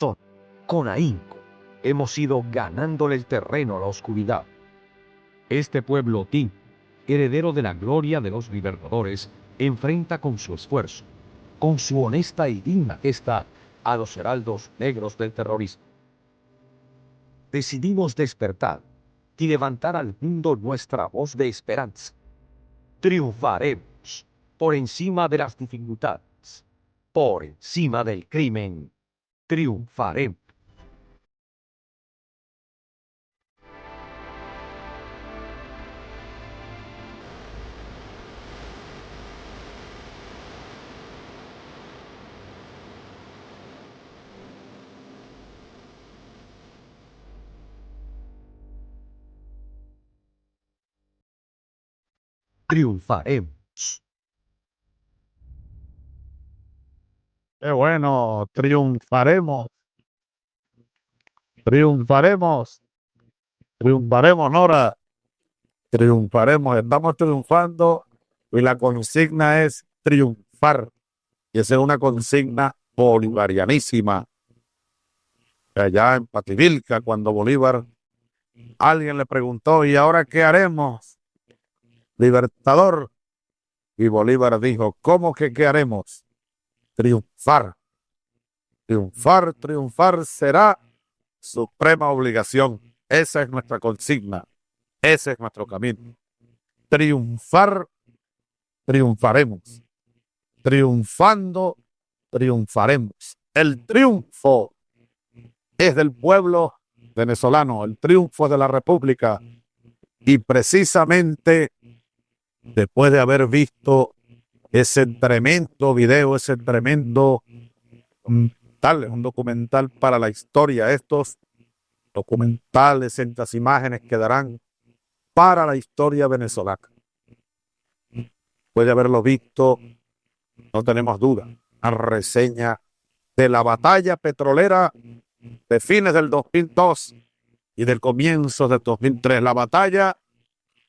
corazón, con ahínco, hemos ido ganándole el terreno a la oscuridad. Este pueblo Tin, heredero de la gloria de los libertadores, enfrenta con su esfuerzo, con su honesta y digna gesta, a los heraldos negros del terrorismo. Decidimos despertar y levantar al mundo nuestra voz de esperanza. Triunfaremos por encima de las dificultades, por encima del crimen. Triunfaremos. Triunfaremos. Qué bueno, triunfaremos, triunfaremos, triunfaremos, Nora, triunfaremos, estamos triunfando y la consigna es triunfar. Y esa es una consigna bolivarianísima. Allá en Pativilca, cuando Bolívar, alguien le preguntó, ¿y ahora qué haremos, Libertador? Y Bolívar dijo, ¿cómo que qué haremos? Triunfar. Triunfar, triunfar será suprema obligación. Esa es nuestra consigna. Ese es nuestro camino. Triunfar, triunfaremos. Triunfando, triunfaremos. El triunfo es del pueblo venezolano, el triunfo de la República. Y precisamente después de haber visto ese tremendo video, ese tremendo un documental para la historia, estos documentales, estas imágenes quedarán para la historia venezolana. Puede haberlo visto, no tenemos duda, una reseña de la batalla petrolera de fines del 2002 y del comienzo del 2003, la batalla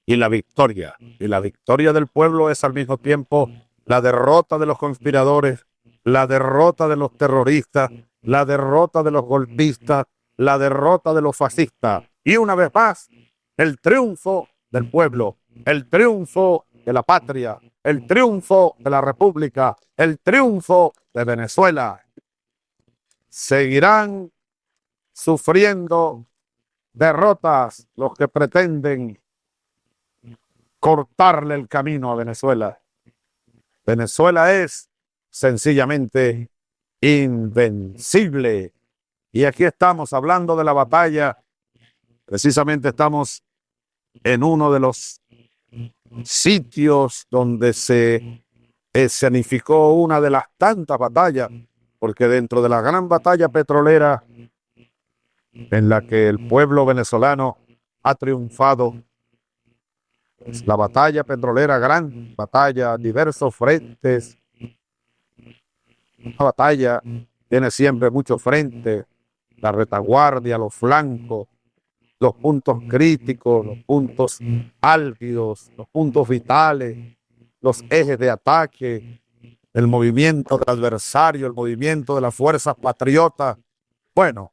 y la victoria. Y la victoria del pueblo es al mismo tiempo la derrota de los conspiradores, la derrota de los terroristas, la derrota de los golpistas, la derrota de los fascistas. Y una vez más, el triunfo del pueblo, el triunfo de la patria, el triunfo de la República, el triunfo de Venezuela. Seguirán sufriendo derrotas los que pretenden cortarle el camino a Venezuela. Venezuela es sencillamente invencible. Y aquí estamos hablando de la batalla. Precisamente estamos en uno de los sitios donde se escenificó una de las tantas batallas, porque dentro de la gran batalla petrolera en la que el pueblo venezolano ha triunfado, es la batalla petrolera, gran batalla, diversos frentes. Una batalla tiene siempre muchos frentes, la retaguardia, los flancos, los puntos críticos, los puntos álgidos, los puntos vitales, los ejes de ataque, el movimiento del adversario, el movimiento de las fuerzas patriotas. Bueno,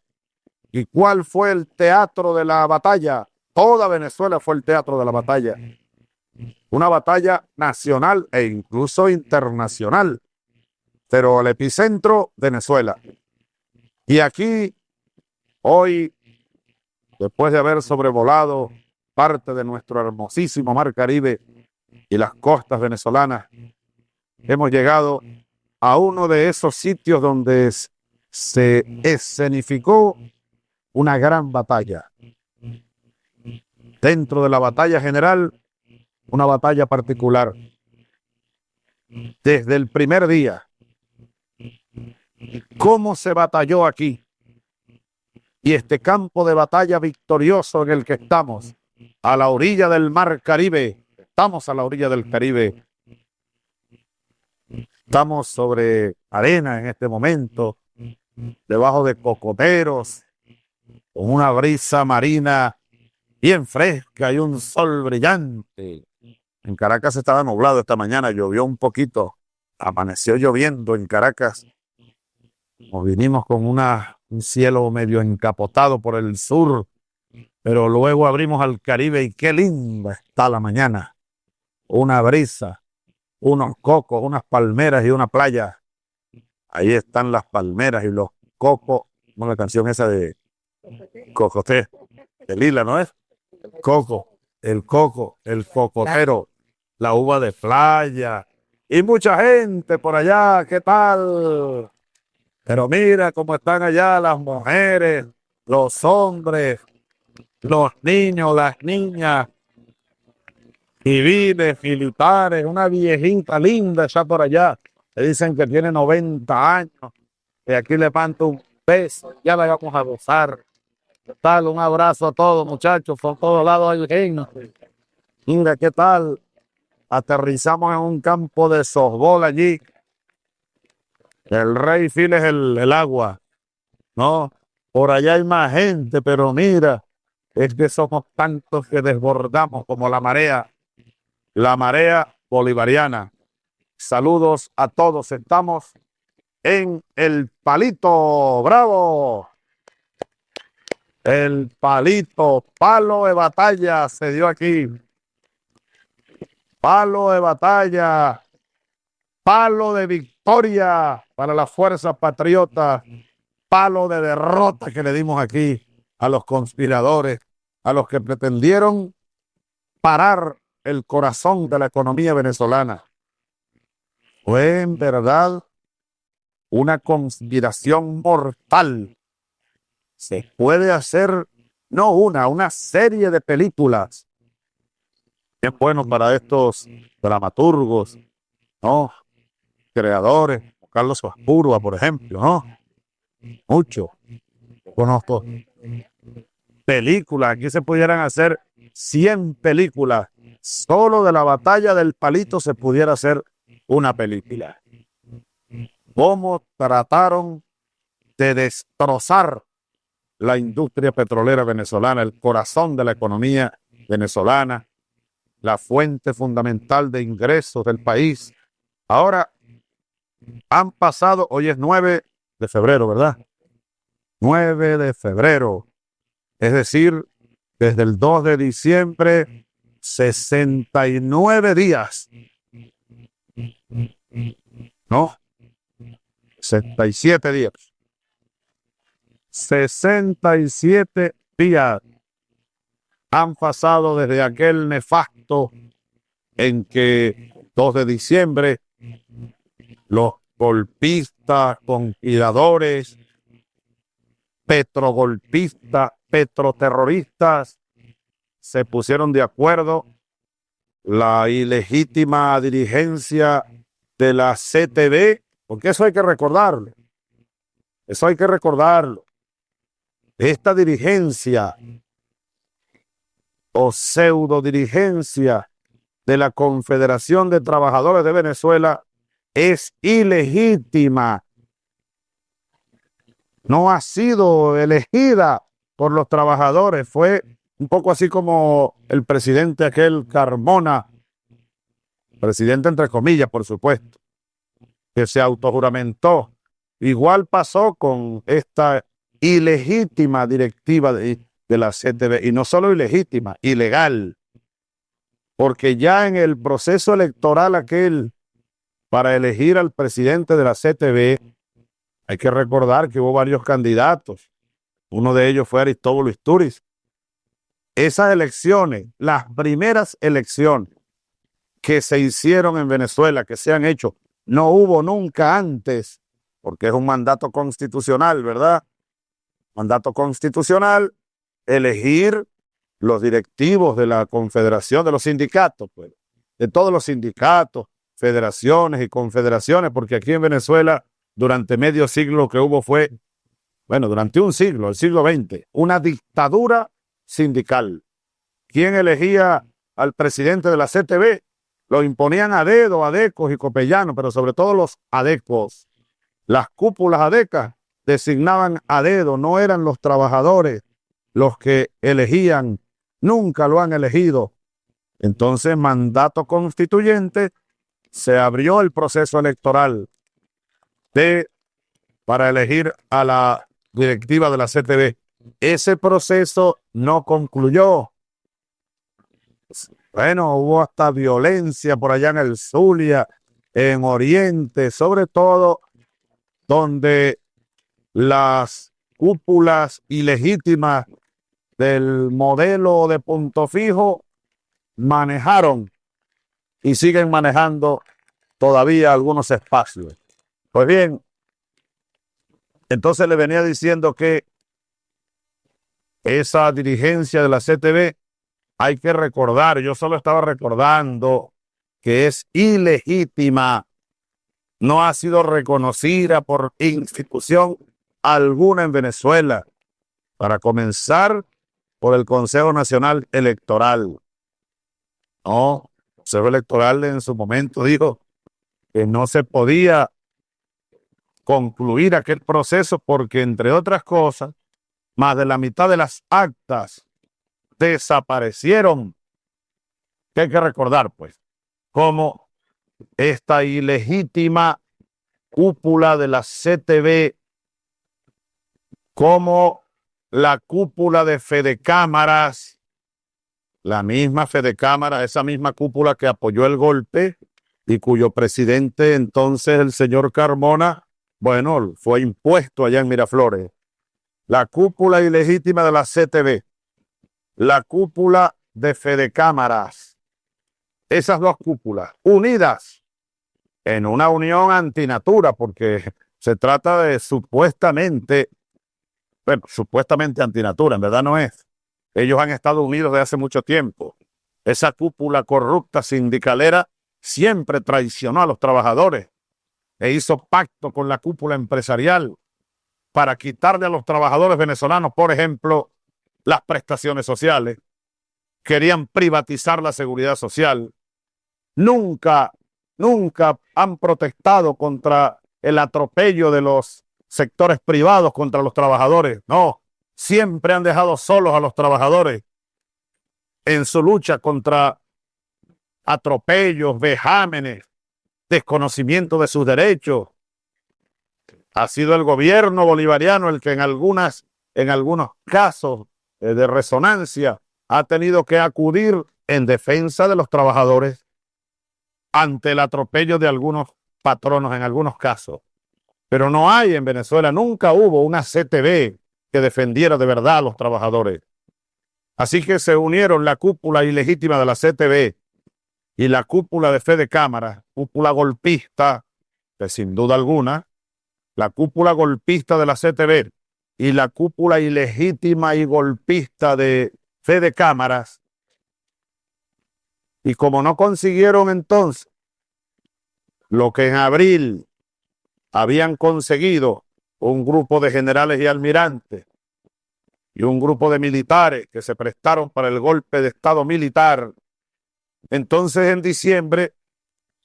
¿y cuál fue el teatro de la batalla? Toda Venezuela fue el teatro de la batalla. Una batalla nacional e incluso internacional, pero el epicentro, Venezuela. Y aquí, hoy, después de haber sobrevolado parte de nuestro hermosísimo Mar Caribe y las costas venezolanas, hemos llegado a uno de esos sitios donde se escenificó una gran batalla. Dentro de la batalla general, una batalla particular. Desde el primer día, cómo se batalló aquí. Y este campo de batalla victorioso en el que estamos, a la orilla del Mar Caribe. Estamos a la orilla del Caribe. Estamos sobre arena en este momento, debajo de cocoteros, con una brisa marina bien fresca y un sol brillante. En Caracas estaba nublado esta mañana, llovió un poquito, amaneció lloviendo en Caracas. Nos vinimos con un cielo medio encapotado por el sur, pero luego abrimos al Caribe y qué linda está la mañana. Una brisa, unos cocos, unas palmeras y una playa. Ahí están las palmeras y los cocos. Como la canción esa de Cocoté, de Lila, ¿no es? El coco, el cocotero, la uva de playa y mucha gente por allá. ¿Qué tal? Pero mira cómo están allá las mujeres, los hombres, los niños, las niñas, civiles, militares, una viejita linda está por allá. Le dicen que tiene 90 años. Y aquí le panto un beso, ya la vamos a gozar. ¿Qué tal? Un abrazo a todos, muchachos, por todos lados hay reino. Mira, ¿qué tal? Aterrizamos en un campo de softball allí. El Rey Phil es el agua, ¿no? Por allá hay más gente, pero mira, es que somos tantos que desbordamos como la marea bolivariana. Saludos a todos, estamos en el Palito, ¡bravo! El Palito, palo de batalla se dio aquí. Palo de batalla, palo de victoria para la fuerza patriota, palo de derrota que le dimos aquí a los conspiradores, a los que pretendieron parar el corazón de la economía venezolana. Fue en verdad una conspiración mortal. Se puede hacer, no una serie de películas. Es bueno para estos dramaturgos, ¿no? Creadores, Carlos Asburua, por ejemplo, ¿no? Mucho. Conozco películas, aquí se pudieran hacer 100 películas. Solo de la batalla del Palito se pudiera hacer una película. Cómo trataron de destrozar la industria petrolera venezolana, el corazón de la economía venezolana, la fuente fundamental de ingresos del país. Ahora han pasado, hoy es 9 de febrero, ¿verdad? 9 de febrero. Es decir, desde el 2 de diciembre, 69 días. ¿No? 67 días. 67 días han pasado desde aquel nefasto en que 2 de diciembre los golpistas, conspiradores, petrogolpistas, petroterroristas se pusieron de acuerdo. La ilegítima dirigencia de la CTV, porque eso hay que recordarlo. Eso hay que recordarlo. Esta dirigencia o pseudo dirigencia de la Confederación de Trabajadores de Venezuela es ilegítima. No ha sido elegida por los trabajadores. Fue un poco así como el presidente aquel Carmona, presidente entre comillas, por supuesto, que se autojuramentó. Igual pasó con esta ilegítima directiva de la CTV, y no solo ilegítima, ilegal, porque ya en el proceso electoral aquel para elegir al presidente de la CTV, hay que recordar que hubo varios candidatos. Uno de ellos fue Aristóbulo Istúriz. Esas elecciones, las primeras elecciones que se hicieron en Venezuela, que se han hecho, no hubo nunca antes, porque es un mandato constitucional, ¿verdad? Mandato constitucional, elegir los directivos de la Confederación, de los sindicatos, pues, de todos los sindicatos, federaciones y confederaciones, porque aquí en Venezuela, durante medio siglo lo que hubo fue, bueno, durante un siglo, el siglo XX, una dictadura sindical. ¿Quién elegía al presidente de la CTV? Lo imponían a dedo, adecos y copellanos, pero sobre todo los adecos. Las cúpulas adecas designaban a dedo, no eran los trabajadores los que elegían, nunca lo han elegido. Entonces, mandato constituyente, se abrió el proceso electoral de para elegir a la directiva de la CTV. Ese proceso no concluyó. Bueno, hubo hasta violencia por allá en el Zulia, en Oriente, sobre todo donde las cúpulas ilegítimas del modelo de Punto Fijo manejaron y siguen manejando todavía algunos espacios. Pues bien, entonces le venía diciendo que esa dirigencia de la CTV hay que recordar, yo solo estaba recordando que es ilegítima, no ha sido reconocida por institución alguna en Venezuela, para comenzar por el Consejo Nacional Electoral. No, el Consejo Electoral en su momento dijo que no se podía concluir aquel proceso porque, entre otras cosas, más de la mitad de las actas desaparecieron. ¿Qué hay que recordar, pues? Cómo esta ilegítima cúpula de la CTV, como la cúpula de Fedecámaras, la misma Fedecámara, esa misma cúpula que apoyó el golpe y cuyo presidente entonces, el señor Carmona, bueno, fue impuesto allá en Miraflores. La cúpula ilegítima de la CTV, la cúpula de Fedecámaras, esas dos cúpulas unidas en una unión antinatura, porque se trata de supuestamente antinatura, en verdad no es. Ellos han estado unidos desde hace mucho tiempo. Esa cúpula corrupta sindicalera siempre traicionó a los trabajadores e hizo pacto con la cúpula empresarial para quitarle a los trabajadores venezolanos, por ejemplo, las prestaciones sociales. Querían privatizar la seguridad social. Nunca han protestado contra el atropello de los sectores privados contra los trabajadores. No, siempre han dejado solos a los trabajadores en su lucha contra atropellos, vejámenes, desconocimiento de sus derechos. Ha sido el gobierno bolivariano el que en algunos casos de resonancia ha tenido que acudir en defensa de los trabajadores ante el atropello de algunos patronos en algunos casos. Pero no hay en Venezuela, nunca hubo una CTV que defendiera de verdad a los trabajadores. Así que se unieron la cúpula ilegítima de la CTV y la cúpula de Fedecámaras, cúpula golpista, que sin duda alguna, la cúpula golpista de la CTV y la cúpula ilegítima y golpista de Fedecámaras. Y como no consiguieron entonces lo que en abril habían conseguido un grupo de generales y almirantes y un grupo de militares que se prestaron para el golpe de Estado militar, entonces en diciembre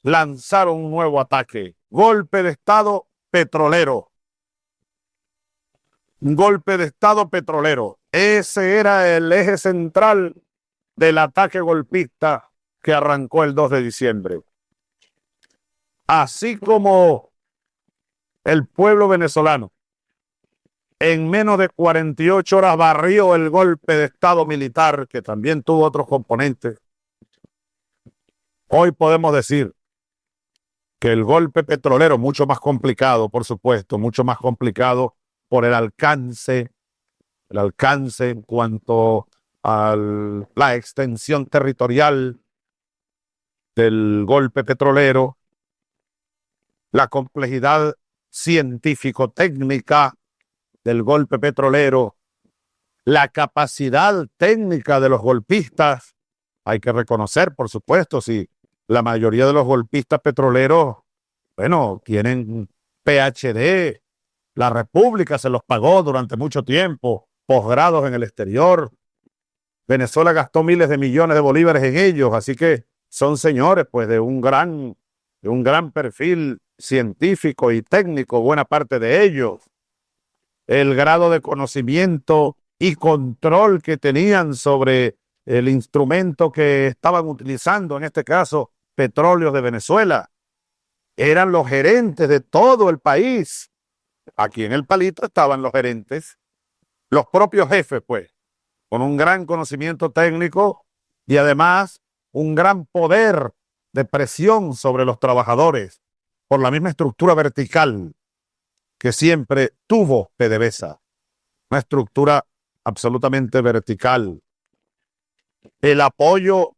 lanzaron un nuevo ataque, golpe de Estado petrolero. Un golpe de Estado petrolero. Ese era el eje central del ataque golpista que arrancó el 2 de diciembre. Así como el pueblo venezolano en menos de 48 horas barrió el golpe de Estado militar, que también tuvo otros componentes, hoy podemos decir que el golpe petrolero, mucho más complicado, por supuesto, mucho más complicado por el alcance en cuanto a la extensión territorial del golpe petrolero, la complejidad científico-técnica del golpe petrolero, la capacidad técnica de los golpistas. Hay que reconocer, por supuesto, si la mayoría de los golpistas petroleros, bueno, tienen PhD, la República se los pagó durante mucho tiempo, posgrados en el exterior. Venezuela gastó miles de millones de bolívares en ellos, así que son señores pues de un gran perfil científico y técnico, buena parte de ellos. El grado de conocimiento y control que tenían sobre el instrumento que estaban utilizando, en este caso, Petróleos de Venezuela. Eran los gerentes de todo el país Aquí en el Palito estaban los gerentes, los propios jefes, pues, con un gran conocimiento técnico y además un gran poder de presión sobre los trabajadores por la misma estructura vertical que siempre tuvo PDVSA, una estructura absolutamente vertical. El apoyo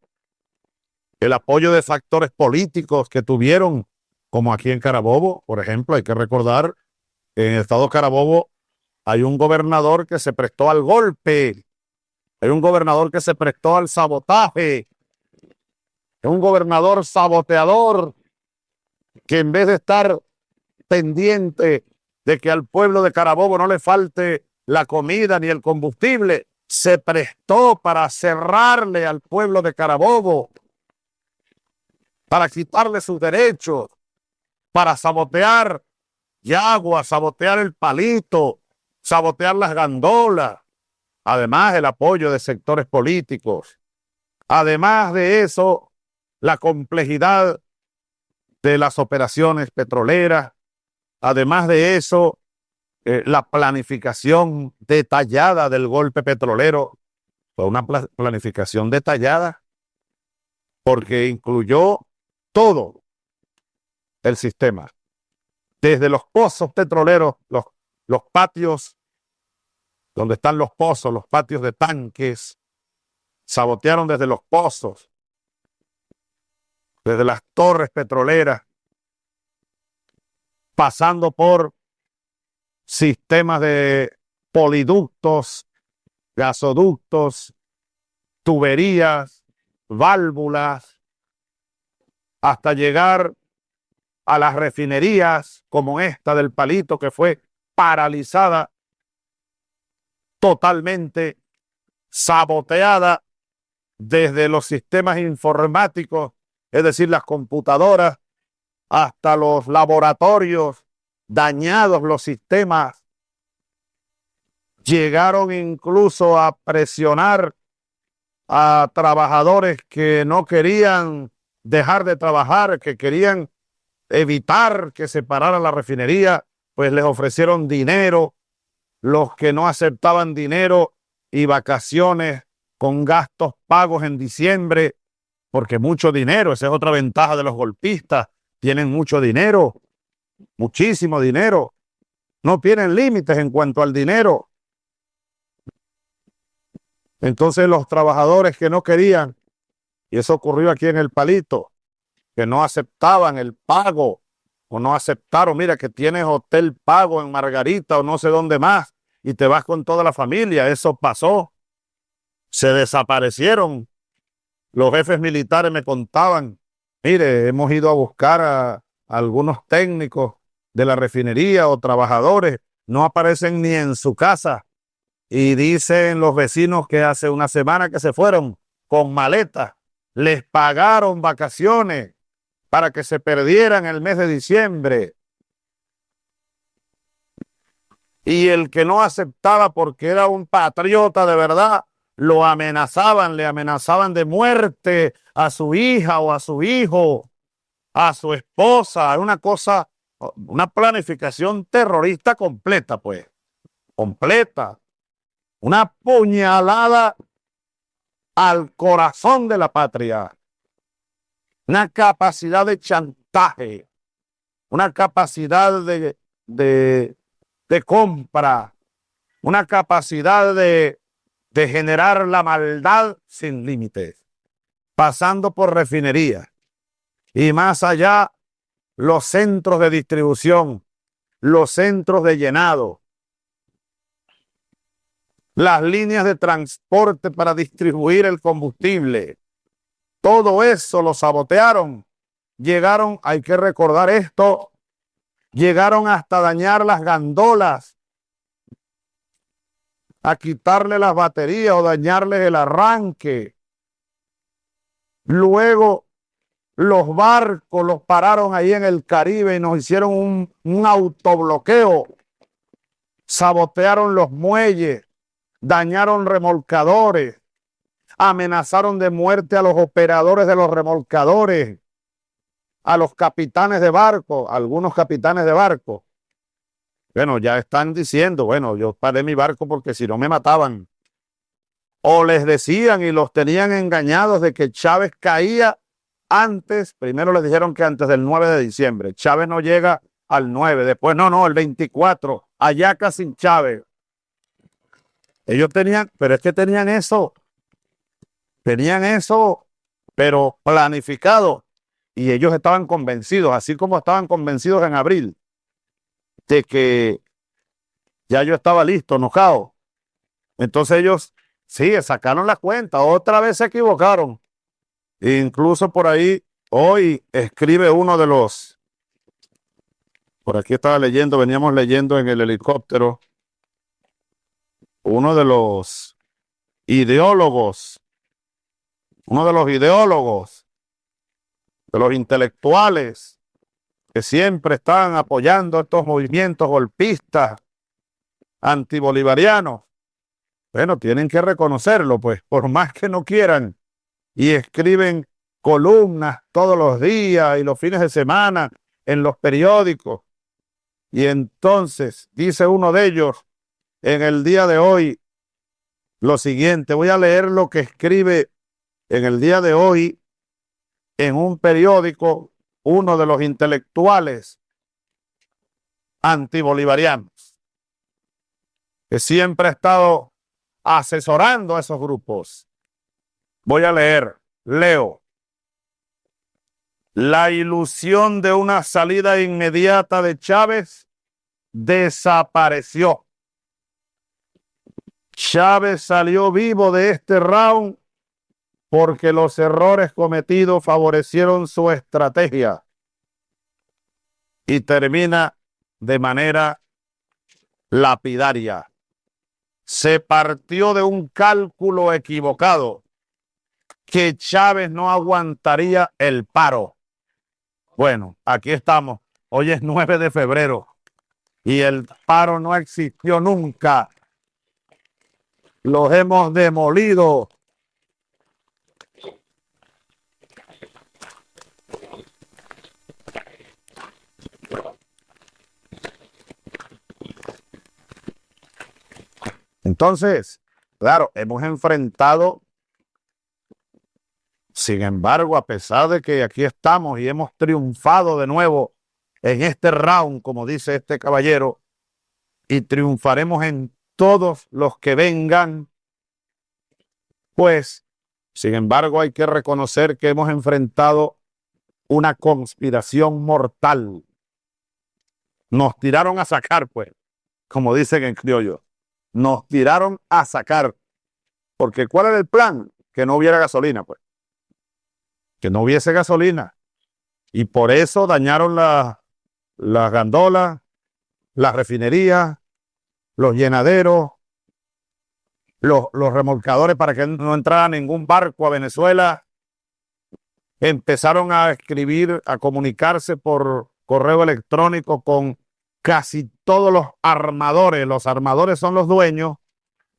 de factores políticos que tuvieron, como aquí en Carabobo, por ejemplo, hay que recordar, en el estado Carabobo hay un gobernador que se prestó al golpe, hay un gobernador que se prestó al sabotaje, un gobernador saboteador que en vez de estar pendiente de que al pueblo de Carabobo no le falte la comida ni el combustible, se prestó para cerrarle al pueblo de Carabobo, para quitarle sus derechos, para sabotear Yagua, sabotear el Palito, sabotear las gandolas, además el apoyo de sectores políticos. Además de eso, la complejidad de las operaciones petroleras, además de eso, la planificación detallada del golpe petrolero, fue una planificación detallada porque incluyó todo el sistema, desde los pozos petroleros, los patios donde están los pozos, los patios de tanques, sabotearon desde los pozos, desde las torres petroleras, pasando por sistemas de poliductos, gasoductos, tuberías, válvulas, hasta llegar a las refinerías como esta del Palito, que fue paralizada, totalmente saboteada desde los sistemas informáticos, es decir, las computadoras, hasta los laboratorios, dañados los sistemas. Llegaron incluso a presionar a trabajadores que no querían dejar de trabajar, que querían evitar que se parara la refinería, pues les ofrecieron dinero. Los que no aceptaban dinero y vacaciones con gastos pagos en diciembre, porque mucho dinero, esa es otra ventaja de los golpistas, tienen mucho dinero, muchísimo dinero, no tienen límites en cuanto al dinero. Entonces los trabajadores que no querían, y eso ocurrió aquí en el Palito, que no aceptaban el pago o no aceptaron, mira que tienes hotel pago en Margarita o no sé dónde más y te vas con toda la familia, eso pasó, se desaparecieron. Los jefes militares me contaban, mire, hemos ido a buscar a algunos técnicos de la refinería o trabajadores, no aparecen ni en su casa. Y dicen los vecinos que hace una semana que se fueron con maletas, les pagaron vacaciones para que se perdieran el mes de diciembre. Y el que no aceptaba porque era un patriota de verdad, lo amenazaban, le amenazaban de muerte a su hija o a su hijo, a su esposa. Una cosa, una planificación terrorista completa, pues, completa. Una puñalada al corazón de la patria. Una capacidad de chantaje, una capacidad de compra, una capacidad de generar la maldad sin límites, pasando por refinerías y más allá los centros de distribución, los centros de llenado, las líneas de transporte para distribuir el combustible. Todo eso lo sabotearon. Llegaron, hay que recordar esto, llegaron hasta dañar las gandolas, a quitarle las baterías o dañarles el arranque. Luego los barcos los pararon ahí en el Caribe y nos hicieron un autobloqueo. Sabotearon los muelles, dañaron remolcadores, amenazaron de muerte a los operadores de los remolcadores, a los capitanes de barco, algunos capitanes de barco. Bueno, ya están diciendo, bueno, yo paré mi barco porque si no me mataban. O les decían y los tenían engañados de que Chávez caía antes, primero les dijeron que antes del 9 de diciembre. Chávez no llega al 9, después no, el 24, Ayaca sin Chávez. Ellos tenían, pero es que tenían eso, pero planificado. Y ellos estaban convencidos, así como estaban convencidos en abril, de que ya yo estaba listo, enojado. Entonces ellos, sí, sacaron la cuenta, otra vez se equivocaron. Incluso por ahí, hoy escribe uno de los, por aquí estaba leyendo, veníamos leyendo en el helicóptero, uno de los ideólogos, de los intelectuales que siempre están apoyando estos movimientos golpistas, antibolivarianos. Bueno, tienen que reconocerlo, pues, por más que no quieran, y escriben columnas todos los días y los fines de semana en los periódicos. Y entonces dice uno de ellos en el día de hoy lo siguiente, voy a leer lo que escribe en el día de hoy en un periódico uno de los intelectuales antibolivarianos, que siempre ha estado asesorando a esos grupos. Voy a leo. La ilusión de una salida inmediata de Chávez desapareció. Chávez salió vivo de este round porque los errores cometidos favorecieron su estrategia. Y termina de manera lapidaria. Se partió de un cálculo equivocado, que Chávez no aguantaría el paro. Bueno, aquí estamos. Hoy es 9 de febrero y el paro no existió nunca. Los hemos demolido. Entonces, claro, hemos enfrentado, sin embargo, a pesar de que aquí estamos y hemos triunfado de nuevo en este round, como dice este caballero, y triunfaremos en todos los que vengan, pues, sin embargo, hay que reconocer que hemos enfrentado una conspiración mortal. Nos tiraron a sacar, pues, como dicen en criollo. Nos tiraron a sacar. Porque ¿cuál era el plan? Que no hubiera gasolina, pues. Que no hubiese gasolina. Y por eso dañaron las gandolas, las refinerías, los llenaderos, los remolcadores para que no entrara ningún barco a Venezuela. Empezaron a escribir, a comunicarse por correo electrónico con casi todos los armadores. Los armadores son los dueños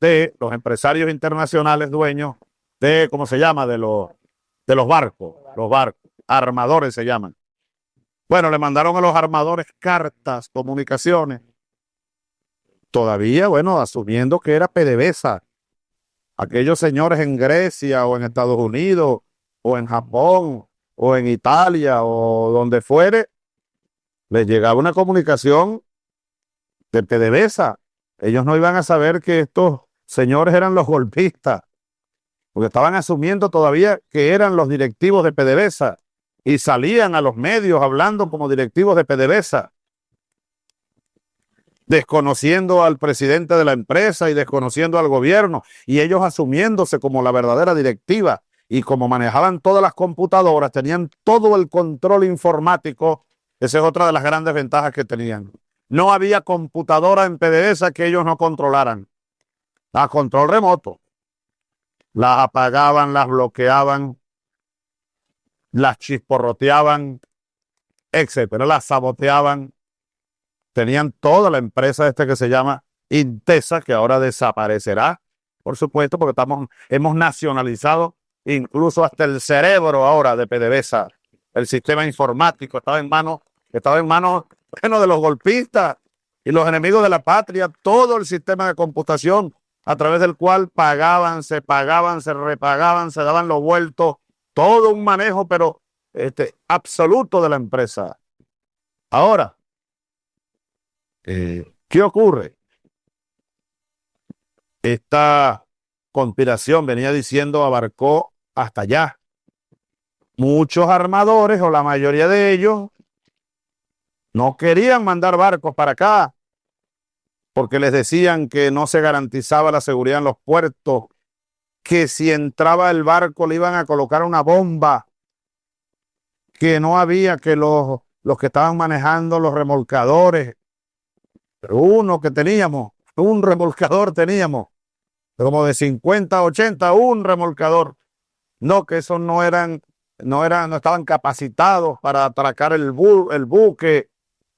de los empresarios internacionales, dueños de, ¿cómo se llama? De los barcos. Los barcos. Armadores se llaman. Bueno, le mandaron a los armadores cartas, comunicaciones. Todavía, bueno, asumiendo que era PDVSA. Aquellos señores en Grecia o en Estados Unidos o en Japón o en Italia o donde fuere, les llegaba una comunicación de PDVSA. Ellos no iban a saber que estos señores eran los golpistas, porque estaban asumiendo todavía que eran los directivos de PDVSA y salían a los medios hablando como directivos de PDVSA, desconociendo al presidente de la empresa y desconociendo al gobierno, y ellos asumiéndose como la verdadera directiva, y como manejaban todas las computadoras, tenían todo el control informático. Esa es otra de las grandes ventajas que tenían. No había computadora en PDVSA que ellos no controlaran. A control remoto. Las apagaban, las bloqueaban, las chisporroteaban, etcétera, las saboteaban. Tenían toda la empresa que se llama Intesa, que ahora desaparecerá, por supuesto, porque hemos nacionalizado incluso hasta el cerebro ahora de PDVSA. El sistema informático estaba en manos, bueno, de los golpistas, y los enemigos de la patria, todo el sistema de computación a través del cual pagaban, se repagaban, se daban los vueltos, todo un manejo, pero absoluto de la empresa. Ahora, ¿qué ocurre? Esta conspiración, venía diciendo, abarcó hasta allá. Muchos armadores, o la mayoría de ellos, no querían mandar barcos para acá, porque les decían que no se garantizaba la seguridad en los puertos, que si entraba el barco le iban a colocar una bomba, que no había, que los que estaban manejando los remolcadores, pero uno que teníamos, un remolcador teníamos, como de 50, 80, un remolcador. No, que esos no estaban capacitados para atracar el buque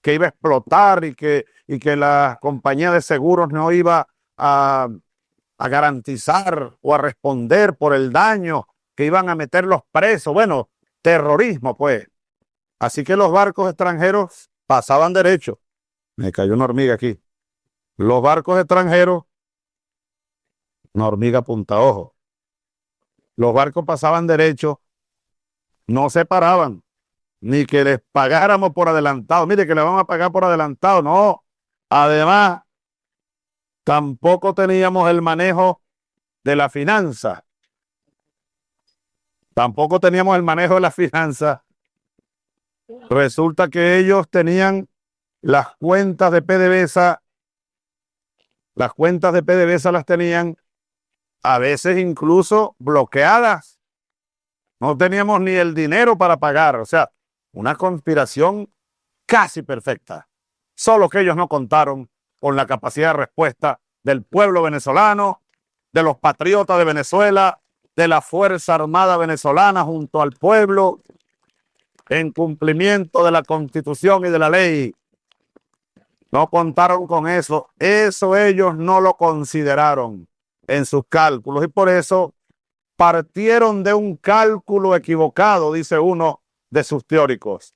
que iba a explotar y que la compañía de seguros no iba a garantizar o a responder por el daño, que iban a meterlos presos. Bueno, terrorismo, pues. Así que los barcos extranjeros pasaban derecho. Me cayó una hormiga aquí. Los barcos extranjeros, una hormiga punta ojo. Los barcos pasaban derecho, no se paraban, ni que les pagáramos por adelantado. Mire que le vamos a pagar por adelantado, no. Además, tampoco teníamos el manejo de la finanza. Tampoco teníamos el manejo de la finanza. Resulta que ellos tenían las cuentas de PDVSA, las tenían a veces incluso bloqueadas. No teníamos ni el dinero para pagar. O sea, una conspiración casi perfecta. Solo que ellos no contaron con la capacidad de respuesta del pueblo venezolano, de los patriotas de Venezuela, de la Fuerza Armada venezolana junto al pueblo, en cumplimiento de la Constitución y de la ley. No contaron con eso. Eso ellos no lo consideraron en sus cálculos y por eso partieron de un cálculo equivocado, dice uno de sus teóricos.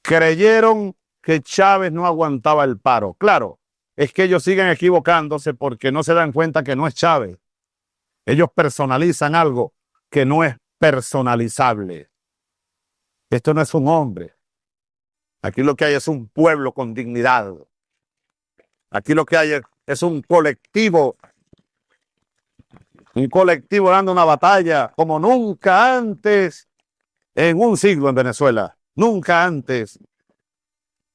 Creyeron que Chávez no aguantaba el paro. Claro, es que ellos siguen equivocándose porque no se dan cuenta que no es Chávez. Ellos personalizan algo que no es personalizable. Esto no es un hombre. Aquí lo que hay es un pueblo con dignidad. Aquí lo que hay es un colectivo dando una batalla como nunca antes en un siglo en Venezuela. Nunca antes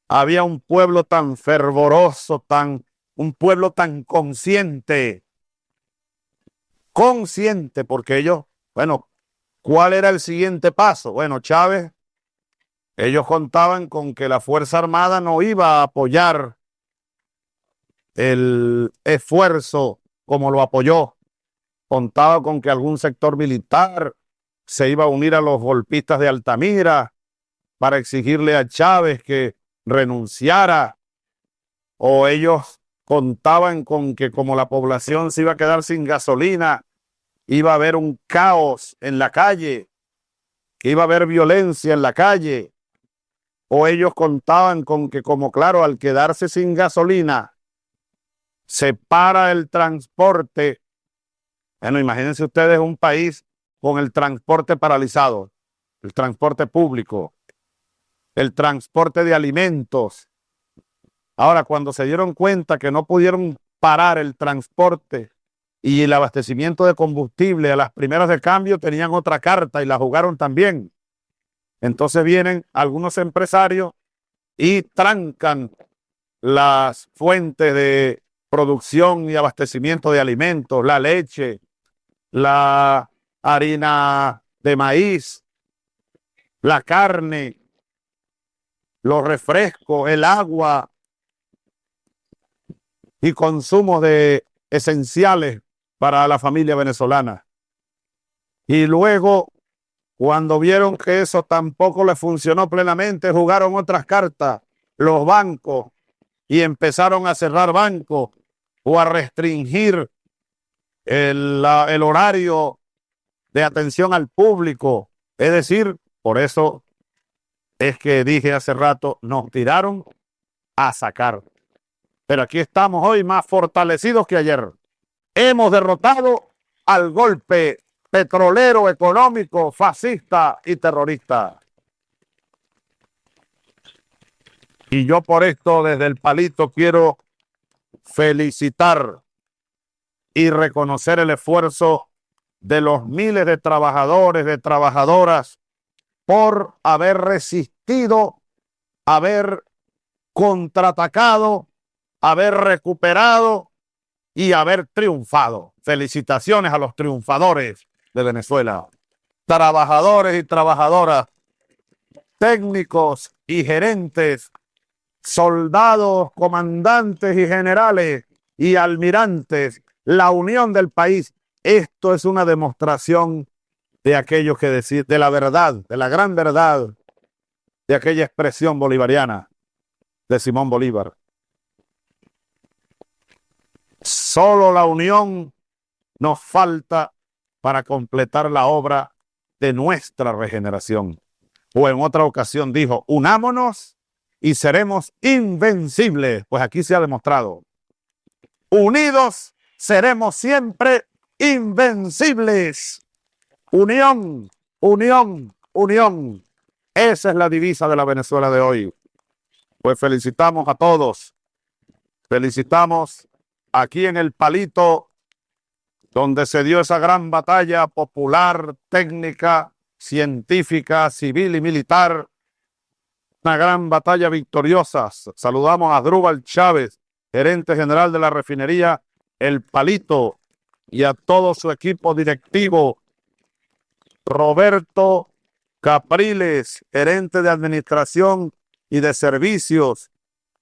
había un pueblo tan fervoroso, un pueblo tan consciente, porque ellos, bueno, ¿cuál era el siguiente paso? Bueno, Chávez, ellos contaban con que la Fuerza Armada no iba a apoyar el esfuerzo como lo apoyó. Contaba con que algún sector militar se iba a unir a los golpistas de Altamira para exigirle a Chávez que renunciara, o ellos contaban con que como la población se iba a quedar sin gasolina, iba a haber un caos en la calle, que iba a haber violencia en la calle, o ellos contaban con que como claro, al quedarse sin gasolina, se para el transporte. Bueno, imagínense ustedes un país con el transporte paralizado, el transporte público, el transporte de alimentos. Ahora, cuando se dieron cuenta que no pudieron parar el transporte y el abastecimiento de combustible, a las primeras de cambio tenían otra carta y la jugaron también. Entonces vienen algunos empresarios y trancan las fuentes de producción y abastecimiento de alimentos, la leche, la harina de maíz, la carne, los refrescos, el agua y consumos de esenciales para la familia venezolana. Y luego, cuando vieron que eso tampoco les funcionó plenamente, jugaron otras cartas, los bancos, y empezaron a cerrar bancos o a restringir el horario de atención al público. Es decir, por eso es que dije hace rato, nos tiraron a sacar. Pero aquí estamos hoy más fortalecidos que ayer. Hemos derrotado al golpe petrolero, económico, fascista y terrorista. Y yo por esto desde el Palito quiero felicitar y reconocer el esfuerzo de los miles de trabajadores, de trabajadoras, por haber resistido, haber contraatacado, haber recuperado y haber triunfado. Felicitaciones a los triunfadores de Venezuela. Trabajadores y trabajadoras, técnicos y gerentes, soldados, comandantes y generales y almirantes, la unión del país. Esto es una demostración de aquellos que deciden, de la verdad, de la gran verdad, de aquella expresión bolivariana de Simón Bolívar. Solo la unión nos falta para completar la obra de nuestra regeneración. O en otra ocasión dijo, unámonos y seremos invencibles. Pues aquí se ha demostrado. Unidos seremos siempre invencibles. Unión, unión, unión. Esa es la divisa de la Venezuela de hoy. Pues felicitamos a todos. Felicitamos aquí en el Palito, donde se dio esa gran batalla popular, técnica, científica, civil y militar. Una gran batalla victoriosa. Saludamos a Asdrúbal Chávez, gerente general de la refinería El Palito, y a todo su equipo directivo. Roberto Capriles, gerente de administración y de servicios.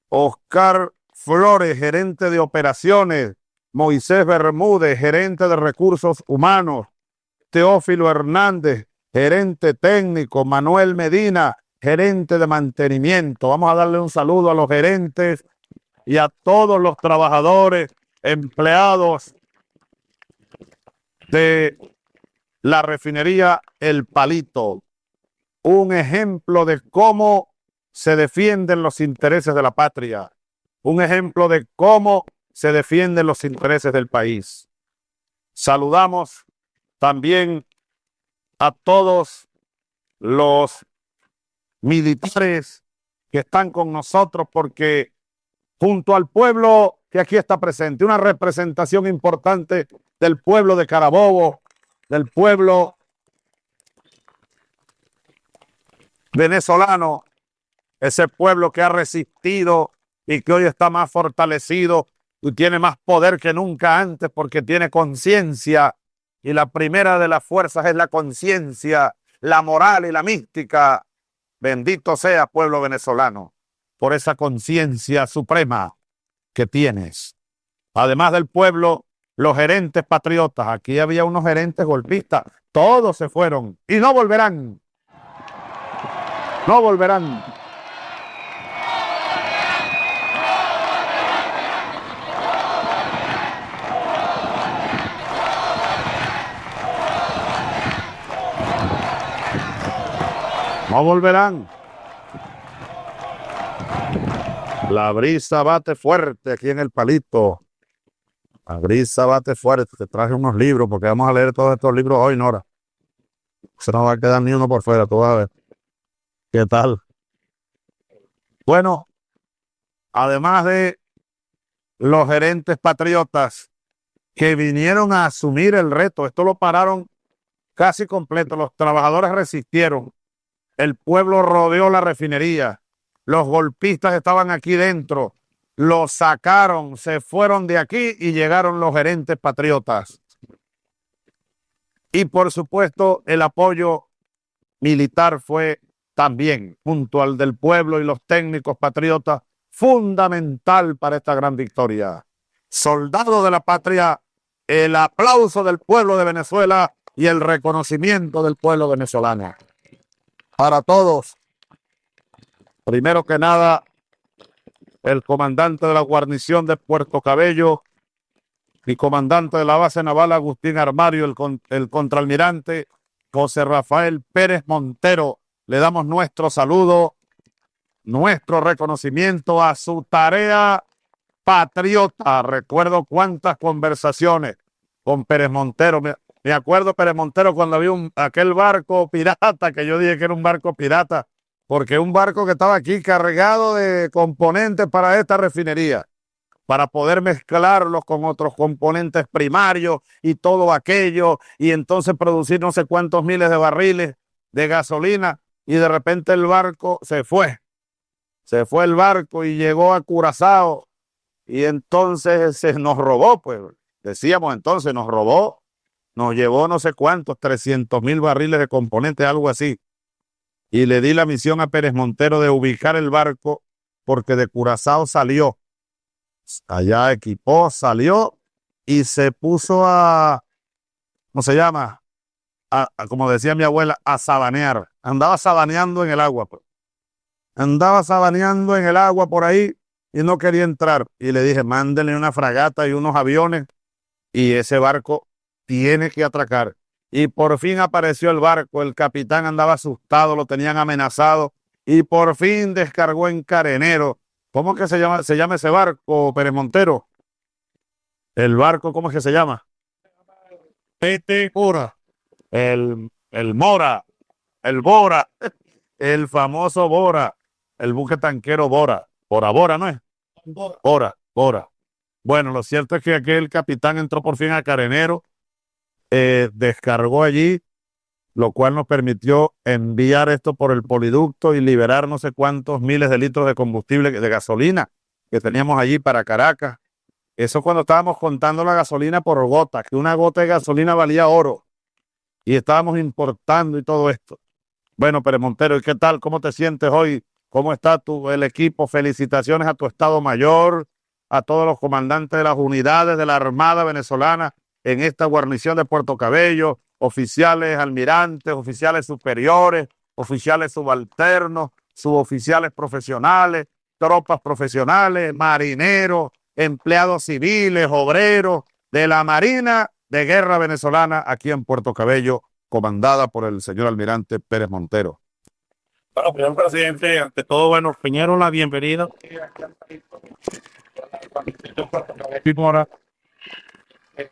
Oscar Flores, gerente de operaciones. Moisés Bermúdez, gerente de recursos humanos. Teófilo Hernández, gerente técnico. Manuel Medina, gerente de mantenimiento. Vamos a darle un saludo a los gerentes y a todos los trabajadores, empleados de la refinería El Palito. Un ejemplo de cómo se defienden los intereses de la patria. Un ejemplo de cómo se defienden los intereses del país. Saludamos también a todos los militares que están con nosotros, porque junto al pueblo que aquí está presente, una representación importante del pueblo de Carabobo, del pueblo venezolano, ese pueblo que ha resistido y que hoy está más fortalecido y tiene más poder que nunca antes porque tiene conciencia, y la primera de las fuerzas es la conciencia, la moral y la mística. Bendito sea pueblo venezolano por esa conciencia suprema que tienes. Además del pueblo, los gerentes patriotas. Aquí había unos gerentes golpistas. Todos se fueron y no volverán. No volverán. No volverán. La brisa bate fuerte aquí en el Palito. La brisa bate fuerte. Te traje unos libros porque vamos a leer todos estos libros hoy, Nora. Se no va a quedar ni uno por fuera. Tú vas a ver. ¿Qué tal? Bueno, además de los gerentes patriotas que vinieron a asumir el reto, esto lo pararon casi completo. Los trabajadores resistieron. El pueblo rodeó la refinería. Los golpistas estaban aquí dentro. Los sacaron, se fueron de aquí y llegaron los gerentes patriotas. Y por supuesto, el apoyo militar fue también, junto al del pueblo y los técnicos patriotas, fundamental para esta gran victoria. Soldados de la patria, el aplauso del pueblo de Venezuela y el reconocimiento del pueblo venezolano. Para todos, primero que nada, el comandante de la guarnición de Puerto Cabello y comandante de la base naval Agustín Armario, el contraalmirante José Rafael Pérez Montero, le damos nuestro saludo, nuestro reconocimiento a su tarea patriota. Recuerdo cuántas conversaciones con Pérez Montero. Me acuerdo Pérez Montero cuando vi aquel barco pirata, que yo dije que era un barco pirata, porque un barco que estaba aquí cargado de componentes para esta refinería, para poder mezclarlos con otros componentes primarios y todo aquello, y entonces producir no sé cuántos miles de barriles de gasolina, y de repente el barco se fue el barco y llegó a Curazao, y entonces se nos robó, pues, decíamos entonces, nos robó, nos llevó no sé cuántos, 300,000 barriles de componentes, algo así, y le di la misión a Pérez Montero de ubicar el barco, porque de Curazao salió, allá equipó, salió y se puso ¿cómo se llama? Como decía mi abuela, a sabanear. Andaba sabaneando en el agua, pues. Andaba sabaneando en el agua por ahí y no quería entrar. Y le dije, mándenle una fragata y unos aviones y ese barco tiene que atracar. Y por fin apareció el barco, el capitán andaba asustado, lo tenían amenazado y por fin descargó en Carenero. ¿Cómo que se llama ese barco, Pérez Montero? El barco, ¿cómo es que se llama? Mora. El Mora, el Bora, el famoso Bora, el buque tanquero Bora. Bora, ¿no es? Bora. Bueno, lo cierto es que aquel capitán entró por fin a Carenero, descargó allí, lo cual nos permitió enviar esto por el poliducto y liberar no sé cuántos miles de litros de combustible, de gasolina que teníamos allí para Caracas. Eso cuando estábamos contando la gasolina por gota, que una gota de gasolina valía oro y estábamos importando y todo esto. Bueno, Pérez Montero, ¿y qué tal? ¿Cómo te sientes hoy? ¿Cómo está el equipo? Felicitaciones a tu Estado Mayor, a todos los comandantes de las unidades de la Armada venezolana en esta guarnición de Puerto Cabello, oficiales almirantes, oficiales superiores, oficiales subalternos, suboficiales profesionales, tropas profesionales, marineros, empleados civiles, obreros de la Marina de Guerra venezolana aquí en Puerto Cabello, comandada por el señor almirante Pérez Montero. Bueno, señor presidente, ante todo, bueno, primero la bienvenida.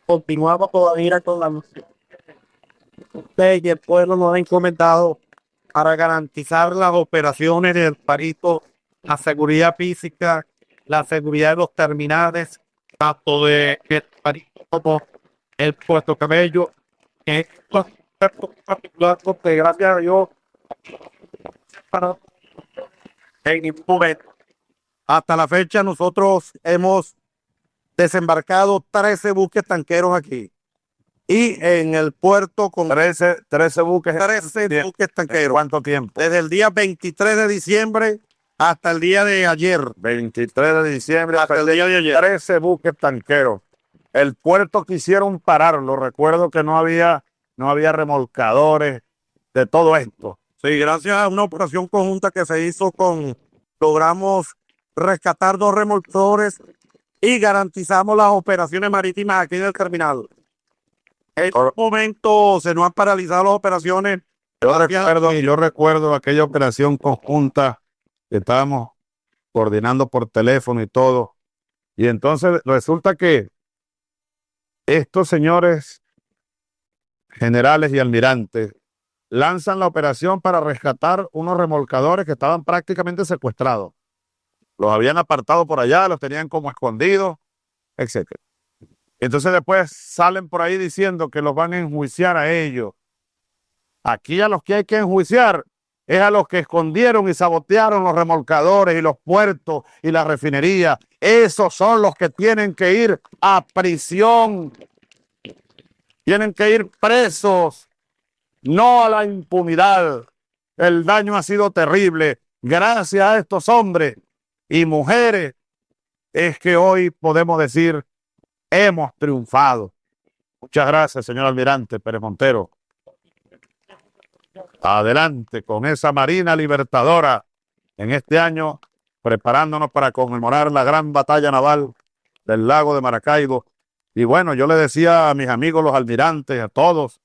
Continuamos todavía con la ley y el pueblo nos ha encomendado para garantizar las operaciones del Parito, la seguridad física, la seguridad de los terminales, tanto de el Parito como el Puerto Cabello, que es un aspecto particular porque gracias a Dios para en ningún momento. Hasta la fecha nosotros hemos desembarcado 13 buques tanqueros aquí. Y en el puerto con 13 buques. 13 buques tanqueros. ¿Cuánto tiempo? Desde el día 23 de diciembre hasta el día de ayer. 23 de diciembre Hasta el día de ayer. 13 buques tanqueros. El puerto quisieron pararlo. Recuerdo que no había remolcadores de todo esto. Sí, gracias a una operación conjunta que se hizo logramos rescatar 2 remolcadores y garantizamos las operaciones marítimas aquí en el terminal. En este momento se nos han paralizado las operaciones. Yo recuerdo aquella operación conjunta que estábamos coordinando por teléfono y todo. Y entonces resulta que estos señores generales y almirantes lanzan la operación para rescatar unos remolcadores que estaban prácticamente secuestrados. Los habían apartado por allá, los tenían como escondidos, etc. Entonces después salen por ahí diciendo que los van a enjuiciar a ellos. Aquí a los que hay que enjuiciar es a los que escondieron y sabotearon los remolcadores y los puertos y la refinería. Esos son los que tienen que ir a prisión. Tienen que ir presos, no a la impunidad. El daño ha sido terrible. Gracias a estos hombres y mujeres es que hoy podemos decir hemos triunfado. Muchas gracias, señor almirante Pérez Montero. Adelante con esa Marina Libertadora en este año, preparándonos para conmemorar la gran batalla naval del lago de Maracaibo. Y bueno, yo le decía a mis amigos los almirantes, a todos,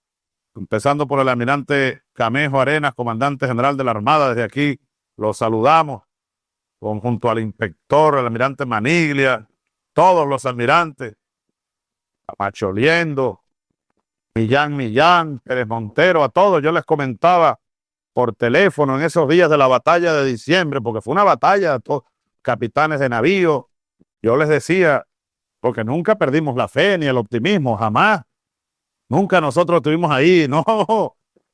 empezando por el almirante Camejo Arenas, comandante general de la Armada, desde aquí los saludamos, junto al inspector, el almirante Maniglia, todos los almirantes, Camacho Liendo, Millán, Pérez Montero, a todos. Yo les comentaba por teléfono en esos días de la batalla de diciembre, porque fue una batalla, todos capitanes de navío. Yo les decía, porque nunca perdimos la fe ni el optimismo, jamás. Nunca nosotros estuvimos ahí, no,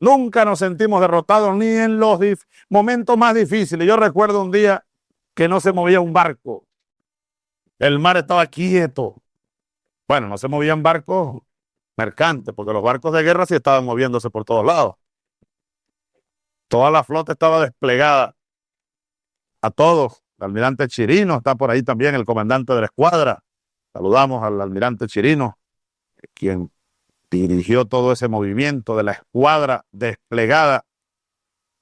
nunca nos sentimos derrotados ni en los momentos más difíciles. Yo recuerdo un día que no se movía un barco. El mar estaba quieto. Bueno, no se movían barcos mercantes, porque los barcos de guerra sí estaban moviéndose por todos lados. Toda la flota estaba desplegada. A todos. El almirante Chirino está por ahí también, el comandante de la escuadra. Saludamos al almirante Chirino, quien dirigió todo ese movimiento de la escuadra desplegada.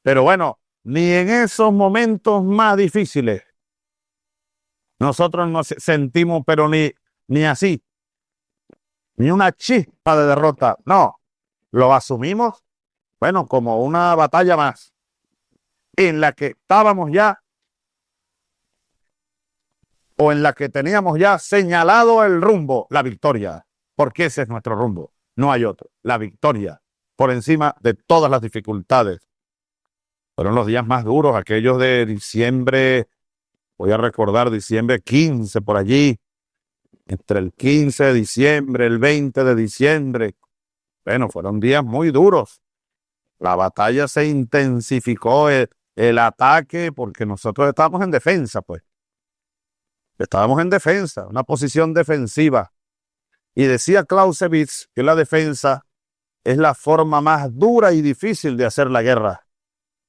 Pero bueno, ni en esos momentos más difíciles nosotros nos sentimos, pero ni así, ni una chispa de derrota. No, lo asumimos, bueno, como una batalla más en la que estábamos ya, o en la que teníamos ya señalado el rumbo, la victoria, porque ese es nuestro rumbo, no hay otro, la victoria, por encima de todas las dificultades. Fueron los días más duros, aquellos de diciembre, voy a recordar diciembre 15 por allí, entre el 15 de diciembre, el 20 de diciembre. Bueno, fueron días muy duros. La batalla se intensificó, el ataque, porque nosotros estábamos en defensa, pues. Estábamos en defensa, una posición defensiva. Y decía Clausewitz que la defensa es la forma más dura y difícil de hacer la guerra.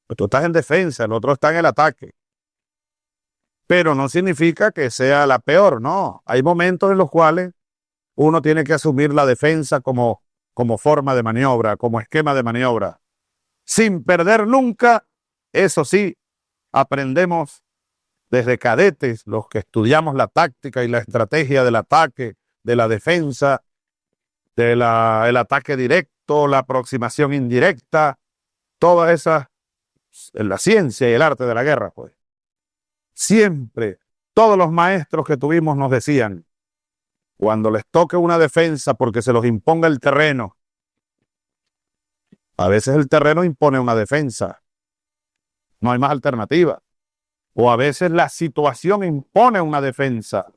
Pues tú estás en defensa, el otro está en el ataque. Pero no significa que sea la peor, no. Hay momentos en los cuales uno tiene que asumir la defensa como forma de maniobra, como esquema de maniobra. Sin perder nunca, eso sí, aprendemos desde cadetes, los que estudiamos la táctica y la estrategia del ataque, de la defensa, el ataque directo, la aproximación indirecta, todas esas, la ciencia y el arte de la guerra, pues. Siempre, todos los maestros que tuvimos nos decían, cuando les toque una defensa porque se los imponga el terreno, a veces el terreno impone una defensa, no hay más alternativa. O a veces la situación impone una defensa.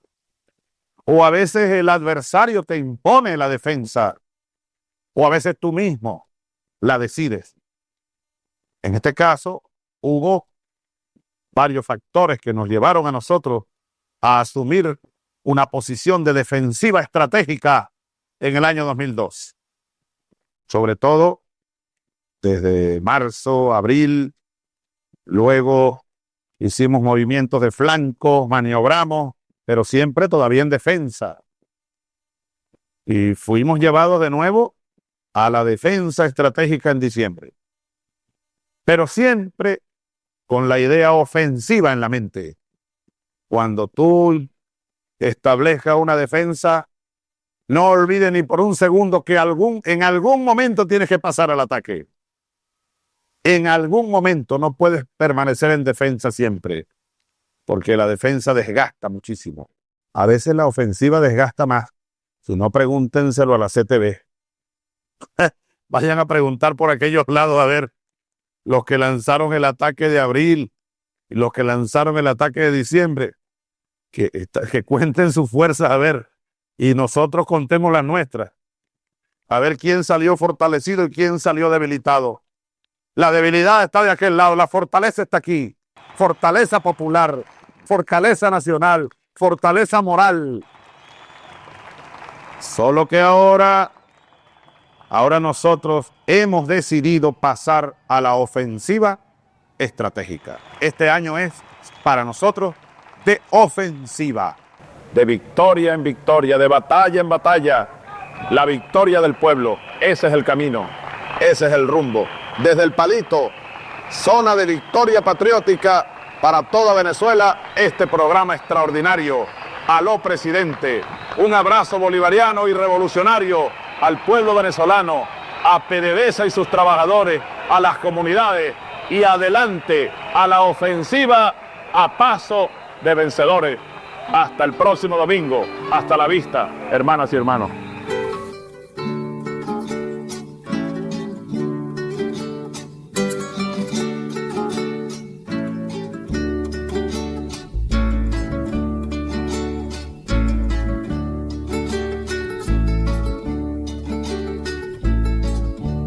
O a veces el adversario te impone la defensa. O a veces tú mismo la decides. En este caso, hubo varios factores que nos llevaron a nosotros a asumir una posición de defensiva estratégica en el año 2002. Sobre todo desde marzo, abril, luego hicimos movimientos de flanco, maniobramos, pero siempre todavía en defensa. Y fuimos llevados de nuevo a la defensa estratégica en diciembre. Pero siempre con la idea ofensiva en la mente. Cuando tú establezcas una defensa, no olvides ni por un segundo que en algún momento tienes que pasar al ataque. En algún momento no puedes permanecer en defensa siempre, porque la defensa desgasta muchísimo. A veces la ofensiva desgasta más. Si no, pregúntenselo a la CTV. Vayan a preguntar por aquellos lados a ver los que lanzaron el ataque de abril y los que lanzaron el ataque de diciembre, que cuenten sus fuerzas a ver, y nosotros contemos las nuestras, a ver quién salió fortalecido y quién salió debilitado. La debilidad está de aquel lado, la fortaleza está aquí. Fortaleza popular, fortaleza nacional, fortaleza moral. Solo que ahora nosotros hemos decidido pasar a la ofensiva estratégica. Este año es para nosotros de ofensiva, de victoria en victoria, de batalla en batalla. La victoria del pueblo, ese es el camino, ese es el rumbo. Desde el Palito, zona de victoria patriótica para toda Venezuela, este programa extraordinario. Aló, presidente. Un abrazo bolivariano y revolucionario al pueblo venezolano, a PDVSA y sus trabajadores, a las comunidades, y adelante a la ofensiva a paso de vencedores. Hasta el próximo domingo. Hasta la vista, hermanas y hermanos.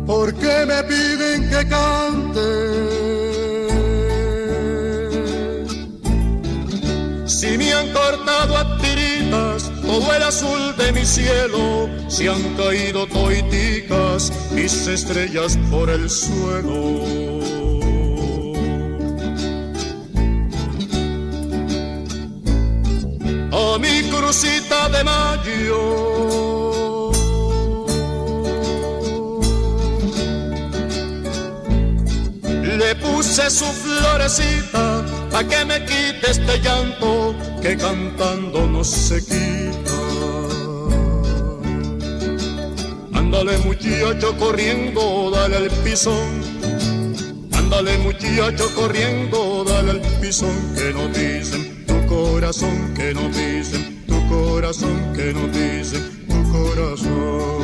¿Por qué me piden que cante? Si me han cortado a tiritas todo el azul de mi cielo, si han caído toiticas mis estrellas por el suelo. A mi crucita de mayo le puse su florecita pa' que me quite este llanto que cantando no se quita. Ándale muchacho corriendo, dale al pisón. Ándale muchacho corriendo, dale al pisón. Que no dicen tu corazón, que no dicen tu corazón, que no dicen tu corazón.